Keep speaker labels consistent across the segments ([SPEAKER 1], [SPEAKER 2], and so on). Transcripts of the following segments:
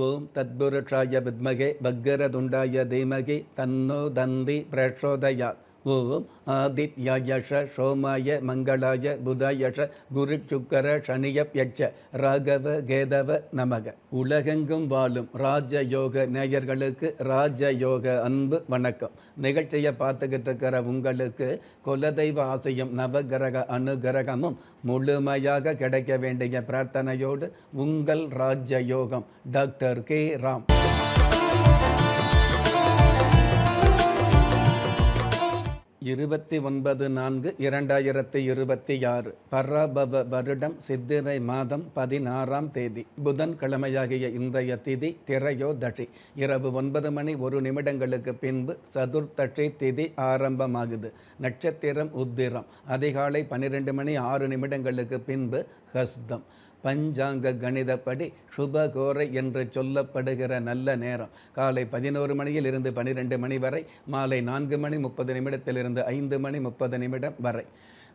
[SPEAKER 1] ஓம் தத்புருஷாய வித்மகே பக்கரதுண்டாய தீமகி தன்னோ தந்தி பிரச்சோதயாத். ஓம் ஆதித்யாயஷ சோமாய மங்களாய புதாயஷ குரு சுக்கர சனியப்யட்ச ராகவ கேதவ நமக. உலகெங்கும் வாழும் ராஜயோக நேயர்களுக்கு ராஜயோக அன்பு வணக்கம். நிகழ்ச்சியை பார்த்துக்கிட்டு இருக்கிற உங்களுக்கு குலதெய்வ ஆசையும் நவகிரக அனுகிரகமும் முழுமையாக கிடைக்க வேண்டிய பிரார்த்தனையோடு உங்கள் ராஜயோகம் டாக்டர் கே ராம். 29/4/2026 பராபவ வருடம் சித்திரை மாதம் 16ஆம் தேதி புதன்கிழமையாகிய இன்றைய திதி திரையோதசி. இரவு 9 மணி 1 நிமிடங்களுக்கு பின்பு சதுர்த்தசி திதி ஆரம்பமாகுது. நட்சத்திரம் உத்திரம். அதிகாலை 12 மணி 6 நிமிடங்களுக்கு பின்பு ஹஸ்தம். பஞ்சாங்க கணிதப்படி சுபகோரை என்று சொல்லப்படுகிற நல்ல நேரம் காலை 11 மணியில் இருந்து 12 மணி வரை, மாலை 4 மணி 30 நிமிடத்திலிருந்து 5 மணி 30 நிமிடம் வரை.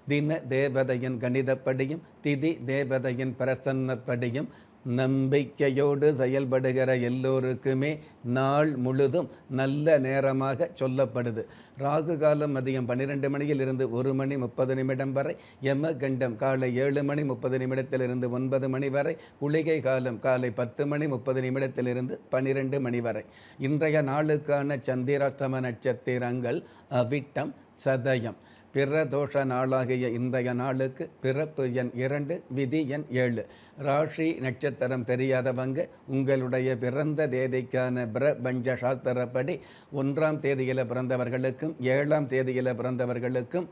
[SPEAKER 1] தின தேவதையின் கணிதப்படியும் திதி தேவதையின் பிரசன்னப்படியும் நம்பிக்கையோடு செயல்படுகிற எல்லோருக்குமே நாள் முழுதும் நல்ல நேரமாக சொல்லப்படுது. ராகு காலம் மதியம் 12 மணியில் இருந்து 1 மணி 30 நிமிடம் வரை, யமகண்டம் காலை 7 மணி 30 நிமிடத்திலிருந்து 9 மணி வரை, குளிகை காலம் காலை 10 மணி 30 நிமிடத்திலிருந்து 12 மணி வரை. இன்றைய நாளுக்கான சந்திராஷ்டம நட்சத்திரங்கள் அவிட்டம், சதயம். பிரதோஷ நாளாகிய இன்றைய நாளுக்கு பிறப்பு எண் 2, விதி எண் 7. ராசி நட்சத்திரம் தெரியாதவங்க உங்களுடைய பிறந்த தேதிக்கான பிரபஞ்ச சாஸ்திரப்படி 1ஆம் தேதியில் பிறந்தவர்களுக்கும் 7ஆம் தேதியில் பிறந்தவர்களுக்கும்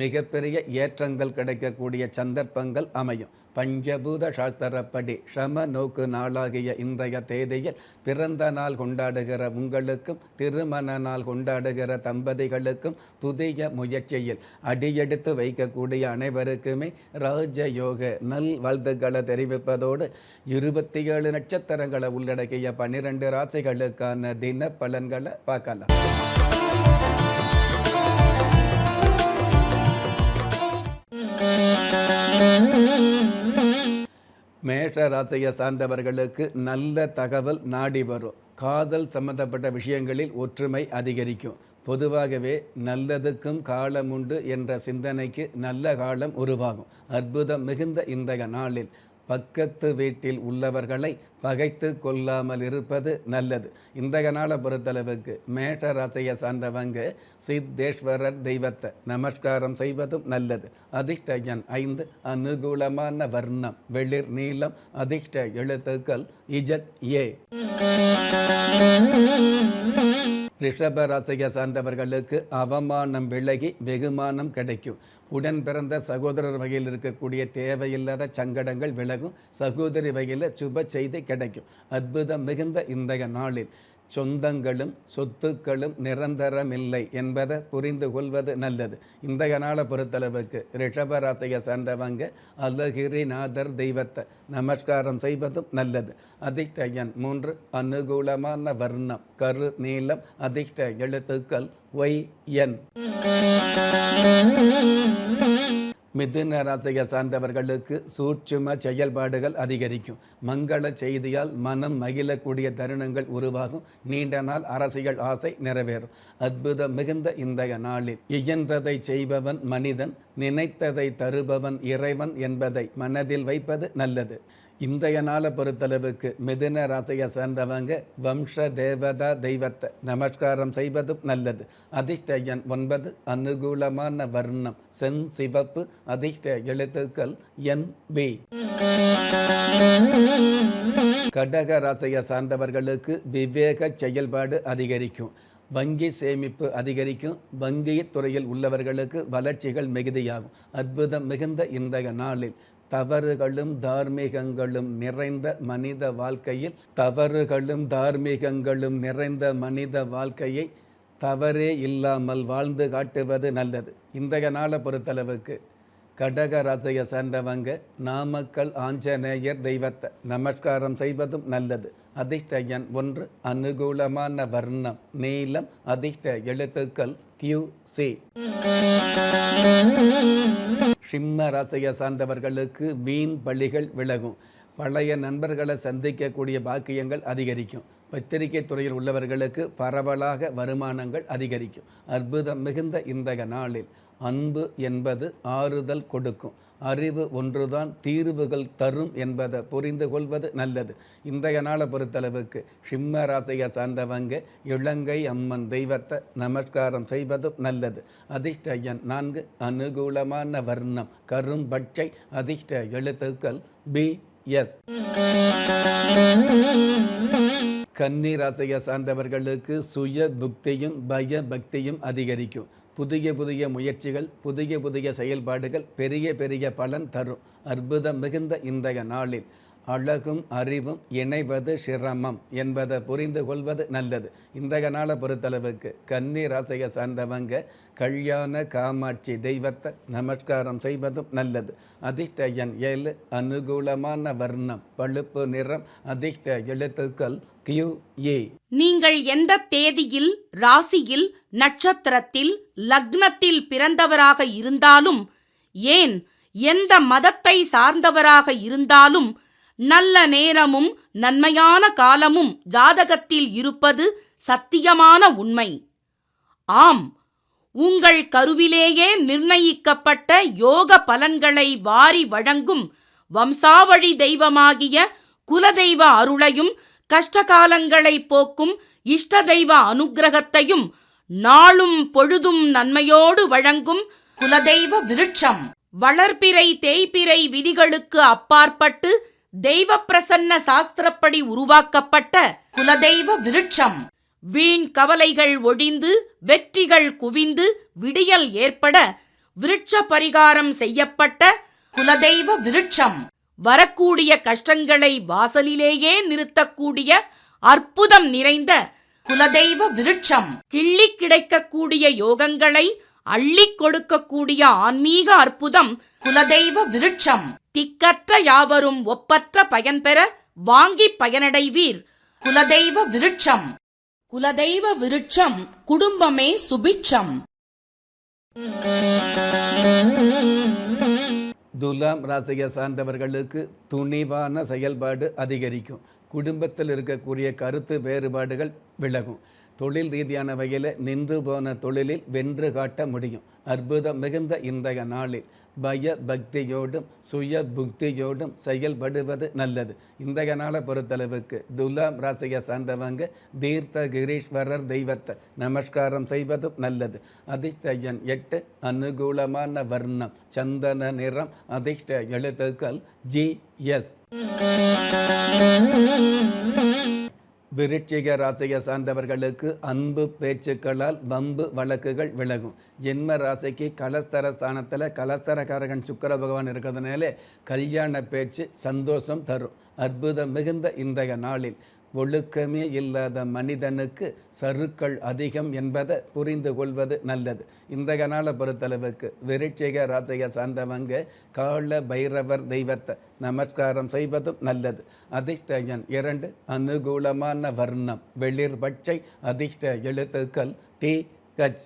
[SPEAKER 1] மிகப்பெரிய ஏற்றங்கள் கிடைக்கக்கூடிய சந்தர்ப்பங்கள் அமையும். பஞ்சபூத சாஸ்திரப்படி சம நோக்கு நாளாகிய இன்றைய தேதியில் பிறந்த நாள் கொண்டாடுகிற உங்களுக்கும் திருமண நாள் கொண்டாடுகிற தம்பதிகளுக்கும் புதிய முயற்சியில் அடியெடுத்து வைக்கக்கூடிய அனைவருக்குமே ராஜயோக நல் வாழ்த்துக்களை தெரிவிப்பதோடு 27 நட்சத்திரங்களை உள்ளடக்கிய 12 ராசிகளுக்கான தின பலன்களை பார்க்கலாம். மேஷ ராசியை சார்ந்தவர்களுக்கு நல்ல தகவல் நாடி வரும். காதல் சம்பந்தப்பட்ட விஷயங்களில் ஒற்றுமை அதிகரிக்கும். பொதுவாகவே நல்லதுக்கும் காலம் உண்டு என்ற சிந்தனைக்கு நல்ல காலம் உருவாகும். அற்புதம் மிகுந்த இன்றைய நாளில் பக்கத்து வீட்டில் உள்ளவர்களை பகைத்து கொள்ளாமல் இருப்பது நல்லது. இன்றைய நாளை பொறுத்தளவுக்கு மேஷ ராசியை சார்ந்தவங்க சித்தேஸ்வரர் தெய்வத்தை நமஸ்காரம் செய்வதும் நல்லது. அதிர்ஷ்ட எண் 5. அனுகூலமான வர்ணம் வெளிர் நீலம். அதிர்ஷ்ட எழுத்துக்கள் ZA. ரிஷப ராசியை சார்ந்தவர்களுக்கு அவமானம் விலகி வெகுமானம் கிடைக்கும். உடன் பிறந்த சகோதரர் வகையில் இருக்கக்கூடிய தேவையில்லாத சங்கடங்கள் விலகும். சகோதரி வகையில் சுப செய்தி கிடைக்கும். அற்புதம் மிகுந்த இன்றைய நாளில் சொந்தங்களும் சொத்துக்களும் நிரந்தரமில்லை என்பதை புரிந்து கொள்வது நல்லது. இன்றைய நாளை பொறுத்தளவுக்கு ரிஷப ராசியை சார்ந்தவங்க அழகிரிநாதர் தெய்வத்தை நமஸ்காரம் செய்வதும் நல்லது. அதிர்ஷ்ட எண் 3. அனுகூலமான வர்ணம் கரு நீலம். அதிர்ஷ்ட எழுத்துக்கள் YN. மிதுன ராசியை சார்ந்தவர்களுக்கு சூட்சும செயல்பாடுகள் அதிகரிக்கும். மங்கள செய்தியால் மனம் மகிழக்கூடிய தருணங்கள் உருவாகும். நீண்ட நாள் அரசியல் ஆசை நிறைவேறும். அற்புதம் மிகுந்த இன்றைய நாளில் இயன்றதை செய்பவன் மனிதன், நினைத்ததை தருபவன் இறைவன் என்பதை மனதில் வைப்பது நல்லது. இன்றைய நாளை பொறுத்தளவுக்கு மிதுன ராசியை சேர்ந்தவங்க வம்ச தேவதா தெய்வத்தை நமஸ்காரம் செய்வதும் நல்லது. அதிர்ஷ்ட எண் 9. அனுகூலமான வர்ணம் செஞ்சிவப்பு. அதிர்ஷ்ட எழுத்துக்கள் NB. கடக ராசியை சார்ந்தவர்களுக்கு விவேக செயல்பாடு அதிகரிக்கும். வங்கி சேமிப்பு அதிகரிக்கும். வங்கி துறையில் உள்ளவர்களுக்கு வளர்ச்சிகள் மிகுதியாகும். அற்புதம் மிகுந்த இன்றைய நாளில் தவறுகளும் தார்மீகங்களும் நிறைந்த மனித வாழ்க்கையை தவறே இல்லாமல் வாழ்ந்து காட்டுவது நல்லது. இன்றைய நாளை பொறுத்தளவுக்கு கடக ராசியை சேர்ந்தவங்க நாமக்கல் ஆஞ்சநேயர் தெய்வத்தை நமஸ்காரம் செய்வதும் நல்லது. அதிர்ஷ்ட எண் 1. அனுகூலமான வர்ணம் நீலம். அதிர்ஷ்ட எழுத்துக்கள் QC. சிம்ம ராசியை சார்ந்தவர்களுக்கு வீண் பலிகள் விலகும். பழைய நண்பர்களை சந்திக்கக்கூடிய பாக்கியங்கள் அதிகரிக்கும். பத்திரிகை துறையில் உள்ளவர்களுக்கு பரவலாக வருமானங்கள் அதிகரிக்கும். அற்புதம் மிகுந்த இன்றைய நாளில் அன்பு என்பது ஆறுதல் கொடுக்கும். அறிவு ஒன்றுதான் தீர்வுகள் தரும் என்பதை புரிந்து கொள்வது நல்லது. இன்றைய நாளை பொறுத்தளவுக்கு சிம்ம ராசியை சார்ந்தவங்க இலங்கை அம்மன் தெய்வத்தை நமஸ்காரம் செய்வதும் நல்லது. அதிர்ஷ்ட எண் 4, அனுகூலமான வர்ணம் கரும்பச்சை, அதிர்ஷ்ட எழுத்துக்கள் BS. கன்னி ராசியை சார்ந்தவர்களுக்கு சுய புக்தியும் பய பக்தியும் அதிகரிக்கும். புதிய புதிய முயற்சிகள், புதிய செயல்பாடுகள் பெரிய பலன் தரும். அற்புதம் மிகுந்த இன்றைய நாளில் அழகும் அறிவும் இணைவது சிரமம் என்பதை புரிந்து கொள்வது நல்லது. இன்றைய நாளை பொறுத்தளவுக்கு கன்னி ராசியை சார்ந்தவங்க கல்யாண காமாட்சி தெய்வத்தை நமஸ்காரம் செய்வதும் நல்லது. அதிர்ஷ்ட எண் 7, அனுகூலமான வர்ணம் பழுப்பு நிறம், அதிர்ஷ்ட எழுத்துக்கள் QA.
[SPEAKER 2] நீங்கள் எந்த தேதியில், ராசியில், நட்சத்திரத்தில், லக்னத்தில் பிறந்தவராக இருந்தாலும், ஏன் எந்த மதத்தை சார்ந்தவராக இருந்தாலும், நல்ல நேரமும் நன்மையான காலமும் ஜாதகத்தில் இருப்பது சத்தியமான உண்மை. ஆம், உங்கள் கருவிலேயே நிர்ணயிக்கப்பட்ட யோக பலன்களை வாரி வழங்கும் வம்சாவழி தெய்வமாகிய குலதெய்வ அருளையும் கஷ்டகாலங்களை போக்கும் இஷ்ட தெய்வ அனுக்கிரகத்தையும் நாளும் பொழுதும் நன்மையோடு வழங்கும் குலதெய்வ விருட்சம் வளர்பிறை தேய்பிறை விதிகளுக்கு அப்பாற்பட்டு தெய்வ பிரசன்ன சாஸ்திரப்படி உருவாக்கப்பட்ட குலதெய்வ விருட்சம். வீண் கவலைகள் ஒழிந்து வெற்றிகள் குவிந்து விடியல் ஏற்பட விருட்ச பரிகாரம் செய்யப்பட்ட குலதெய்வ விருட்சம். வரக்கூடிய கஷ்டங்களை வாசலிலேயே நிறுத்தக்கூடிய அற்புதம் நிறைந்த குலதெய்வ விருட்சம். கிள்ளி கிடைக்கக்கூடிய யோகங்களை அள்ளி கொடுக்கக்கூடிய ஆன்மீக அற்புதம் குலதெய்வ விருட்சம். திக்கற்ற யாவரும் ஒப்பற்ற பயன்பெற வாங்கி பயனடைவீர். குலதெய்வ விருட்சம். குலதெய்வ விருட்சம் குடும்பமே சுபிட்சம்.
[SPEAKER 1] துலாம் ராசியை சார்ந்தவர்களுக்கு துணிவான செயல்பாடு அதிகரிக்கும். குடும்பத்தில் இருக்கக்கூடிய கருத்து வேறுபாடுகள் விலகும். தொழில் ரீதியான வகையில் நின்று போன தொழிலில் வென்று காட்ட முடியும். அற்புதம் மிகுந்த இன்றைய நாளில் பய பக்தியோடும் சுய புக்தியோடும் செயல்படுவது நல்லது. இன்றைய நாளை பொறுத்தளவுக்கு துலாம் ராசியை சார்ந்தவங்க தீர்த்தகிரீஸ்வரர் தெய்வத்தை நமஸ்காரம் செய்வதும் நல்லது. அதிர்ஷ்ட எண் 8, அனுகூலமான வர்ணம் சந்தன நிறம், அதிர்ஷ்ட எழுத்துக்கள் GS. விருச்சிக ராசியை சார்ந்தவர்களுக்கு அன்பு பேச்சுக்களால் வம்பு வழக்குகள் விலகும். ஜென்ம ராசிக்கு கலஸ்தர ஸ்தானத்தில் கலஸ்தரகாரகன் சுக்கிர பகவான் இருக்கிறதுனால கல்யாண பேச்சு சந்தோஷம் தரும். அற்புதம் மிகுந்த இன்றைய நாளில் ஒழுக்கமே இல்லாத மனிதனுக்கு சருக்கள் அதிகம் என்பதை புரிந்து கொள்வது நல்லது. இன்றைய நாளை பொறுத்தளவுக்கு விருச்சிக ராசியை சார்ந்தவங்க கால பைரவர் தெய்வத்தை நமஸ்காரம் செய்வதும் நல்லது. அதிர்ஷ்ட எண் 2, அனுகூலமான வர்ணம் வெளிர் பச்சை, அதிர்ஷ்ட எழுத்துக்கள் TH.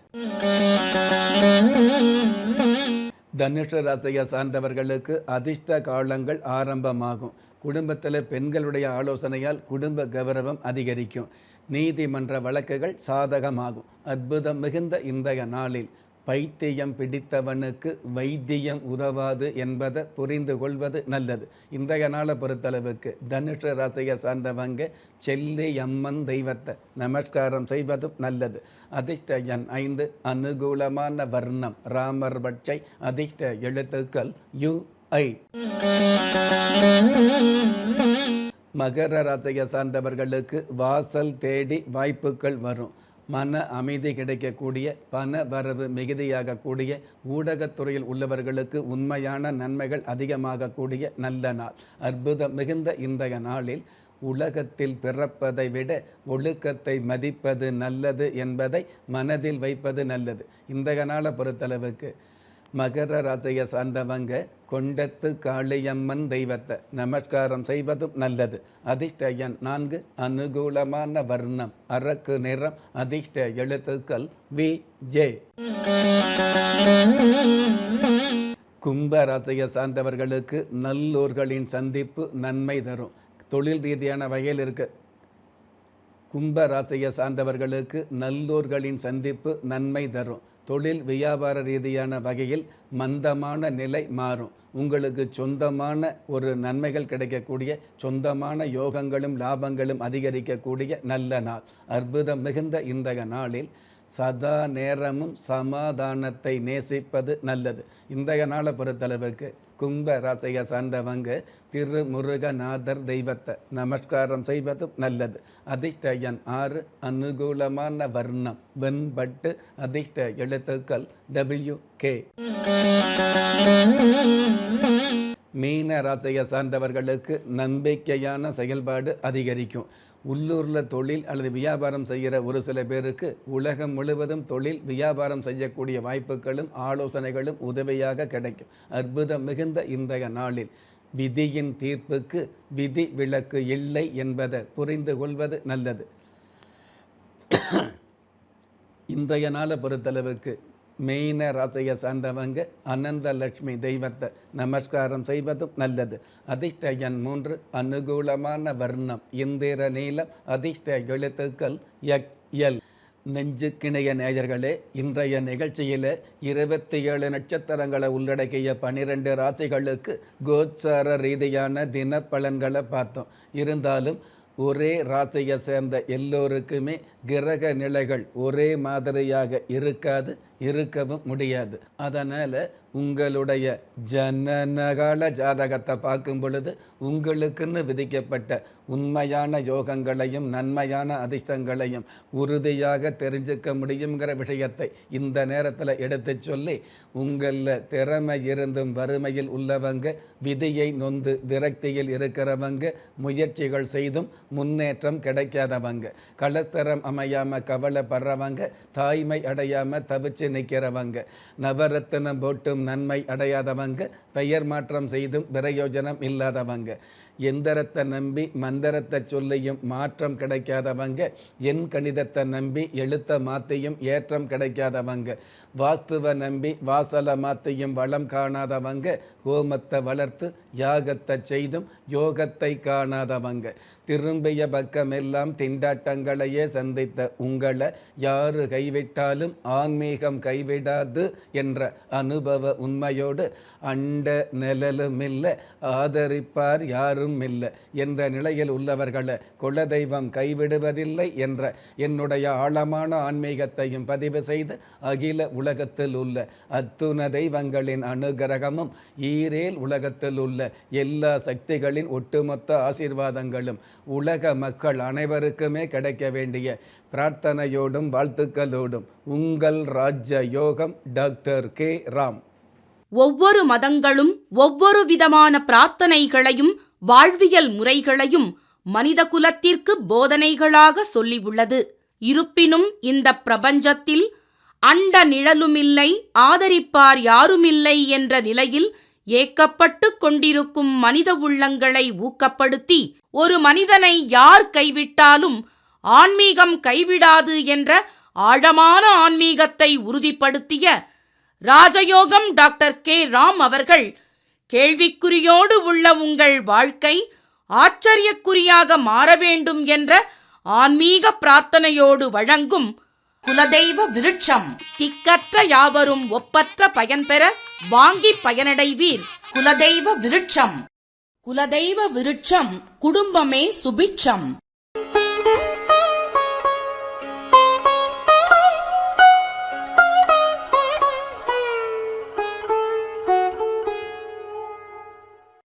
[SPEAKER 1] தனுஷ ராசியை சார்ந்தவர்களுக்கு அதிர்ஷ்ட காலங்கள் ஆரம்பமாகும். குடும்பத்தில் பெண்களுடைய ஆலோசனையால் குடும்ப கௌரவம் அதிகரிக்கும். நீதிமன்ற வழக்குகள் சாதகமாகும். அற்புதம் மிகுந்த இன்றைய நாளில் பைத்தியம் பிடித்தவனுக்கு வைத்தியம் உதவாது என்பதை புரிந்து கொள்வது நல்லது. இன்றைய நாளை பொறுத்தளவுக்கு தனுஷ ராசியை சார்ந்தவங்க செல்லி அம்மன் தெய்வத்தை நமஸ்காரம் செய்வதும் நல்லது. அதிர்ஷ்ட எண் 5, அனுகூலமான வர்ணம் ராமர் பட்சை, அதிர்ஷ்ட எழுத்துக்கள் UI. மகர ராசியை சார்ந்தவர்களுக்கு வாசல் தேடி வாய்ப்புகள் வரும். மன அமைதி கிடைக்கக்கூடிய, பண வரவு மிகுதியாகக்கூடிய, ஊடகத்துறையில் உள்ளவர்களுக்கு உண்மையான நன்மைகள் அதிகமாகக்கூடிய நல்ல நாள். அற்புதம் மிகுந்த இன்றைய நாளில் உலகத்தில் பிறப்பதை விட ஒழுக்கத்தை மதிப்பது நல்லது என்பதை மனதில் வைப்பது நல்லது. இன்றைய நாளை பொறுத்தளவுக்கு மகர ராசியை சார்ந்தவங்க கொண்டத்து காளியம்மன் தெய்வத்தை நமஸ்காரம் செய்வதும் நல்லது. அதிர்ஷ்ட எண் 4, அனுகூலமான வர்ணம் அரக்கு நிறம், அதிர்ஷ்ட எழுத்துக்கள் VJ. கும்ப ராசியை சார்ந்தவர்களுக்கு நல்லோர்களின் சந்திப்பு நன்மை தரும். தொழில் ரீதியான வகையில் இருக்க கும்ப ராசியை சார்ந்தவர்களுக்கு நல்லோர்களின் சந்திப்பு நன்மை தரும். தொழில் வியாபார ரீதியான வகையில் மந்தமான நிலை மாறும். உங்களுக்கு சொந்தமான ஒரு நன்மைகள் கிடைக்கக்கூடிய, சொந்தமான யோகங்களும் லாபங்களும் அதிகரிக்கக்கூடிய நல்ல நாள். அற்புதம் மிகுந்த இன்றைய நாளில் சதா நேரமும் சமாதானத்தை நேசிப்பது நல்லது. இன்றைய நாளை பொறுத்தளவுக்கு கும்ப ராசியை சார்ந்தவங்க திருமுருகநாதர் தெய்வத்தை நமஸ்காரம் செய்வதும் நல்லது. அதிர்ஷ்ட எண் 6, அனுகூலமான வர்ணம் வெண்பட்டு, அதிர்ஷ்ட எழுத்துக்கள் WK. மீன ராசியை சார்ந்தவர்களுக்கு நம்பிக்கையான செயல்பாடு அதிகரிக்கும். உள்ளூரில் தொழில் அல்லது வியாபாரம் செய்கிற ஒரு சில பேருக்கு உலகம் முழுவதும் தொழில் வியாபாரம் செய்யக்கூடிய வாய்ப்புகளும் ஆலோசனைகளும் உதவியாக கிடைக்கும். அற்புதம் மிகுந்த இன்றைய நாளில் விதியின் தீர்ப்புக்கு விதி விலக்கு இல்லை என்பதை புரிந்து கொள்வது நல்லது. இன்றைய நாளை பொறுத்தளவுக்கு மீன ராசியை சார்ந்தவங்க அனந்த லட்சுமி தெய்வத்தை நமஸ்காரம் செய்வதும் நல்லது. அதிர்ஷ்ட எண் 3, அனுகூலமான வர்ணம் இந்திர நீலம், அதிர்ஷ்ட எழுத்துக்கள் XL. நெஞ்சுக்கிணைய நேயர்களே, இன்றைய நிகழ்ச்சியில் 27 நட்சத்திரங்களை உள்ளடக்கிய 12 ராசிகளுக்கு கோச்சார ரீதியான தின பலன்களை பார்த்தோம். இருந்தாலும் ஒரே ராசியை சேர்ந்த எல்லோருக்குமே கிரக நிலைகள் ஒரே மாதிரியாக இருக்காது, இருக்கவும் முடியாது. அதனால் உங்களுடைய ஜனனகால ஜாதகத்தை பார்க்கும் பொழுது உங்களுக்குன்னு விதிக்கப்பட்ட உண்மையான யோகங்களையும் நன்மையான அதிர்ஷ்டங்களையும் உறுதியாக தெரிஞ்சுக்க முடியுங்கிற விஷயத்தை இந்த நேரத்தில் எடுத்து சொல்லி, உங்களில் திறமை இருந்தும் வறுமையில் உள்ளவங்க, விதியை நொந்து விரக்தியில் இருக்கிறவங்க, முயற்சிகள் செய்தும் முன்னேற்றம் கிடைக்காதவங்க, கலஸ்தரம் அமையாமல் கவலைப்படுறவங்க, தாய்மை அடையாமல் தவிச்சு நிற்கிறவங்க, நவரத்தினம் போட்டும் நன்மை அடையாதவங்க, பெயர் மாற்றம் செய்தும் பிரயோஜனம் இல்லாதவங்க, எந்திரத்தை நம்பி மந்திரத்தை சொல்லியும் மாற்றம் கிடைக்காதவங்க, எண் கணிதத்தை நம்பி எழுத்த மாற்றியும் ஏற்றம் கிடைக்காதவங்க, வாஸ்துவை நம்பி வாசலை மாற்றியும் வளம் காணாதவங்க, ஹோமத்தை வளர்த்து யாகத்தை செய்தும் யோகத்தை காணாதவங்க, திரும்பிய பக்கமெல்லாம் திண்டாட்டங்களையே சந்தித்த உங்களை யாரு கைவிட்டாலும் ஆன்மீகம் கைவிடாது என்ற அனுபவ உண்மையோடு அண்ட நிழலும் இல்லை, ஆதரிப்பார் யாரும் இல்லை என்ற நிலையில் உள்ளவர்களை குலதெய்வம் கைவிடுவதில்லை என்ற என்னுடைய ஆழமான ஆன்மீகத்தையும் பதிவு செய்து அகில உலகத்தில் உள்ள அத்துண தெய்வங்களின் அனுகிரகமும் ஈரேல் உலகத்தில் உள்ள எல்லா சக்திகளின் ஒட்டுமொத்த ஆசீர்வாதங்களும் உலக மக்கள் அனைவருக்குமே கிடைக்க வேண்டிய பிரார்த்தனையோடும் வாழ்த்துக்களோடும் உங்கள் ராஜ்ய யோகம் டாக்டர் K. ராம்.
[SPEAKER 2] ஒவ்வொரு மதங்களும் ஒவ்வொரு விதமான பிரார்த்தனைகளையும் வாழ்வியல் முறைகளையும் மனித குலத்திற்கு போதனைகளாக சொல்லியுள்ளது. இருப்பினும் இந்த பிரபஞ்சத்தில் அண்ட நிழலுமில்லை, ஆதரிப்பார் யாருமில்லை என்ற நிலையில் ஏக்கப்பட்டு கொண்டிருக்கும் மனித உள்ளங்களை ஊக்கப்படுத்தி, ஒரு மனிதனை யார் கைவிட்டாலும் ஆன்மீகம் கைவிடாது என்ற ஆழமான ஆன்மீகத்தை உறுதிப்படுத்திய ராஜயோகம் டாக்டர் K. ராம் அவர்கள், கேள்விக்குறியோடு உள்ள உங்கள் வாழ்க்கை ஆச்சரியக்குறியாக மாற வேண்டும் என்ற ஆன்மீக பிரார்த்தனையோடு வழங்கும் குலதெய்வ விருட்சம். திக்கற்ற யாவரும் ஒப்பற்ற பயன்பெற வாங்கி பயனடைவீர். குலதெய்வ விருட்சம். குலதெய்வ விருட்சம், குடும்பமே சுபிட்சம்.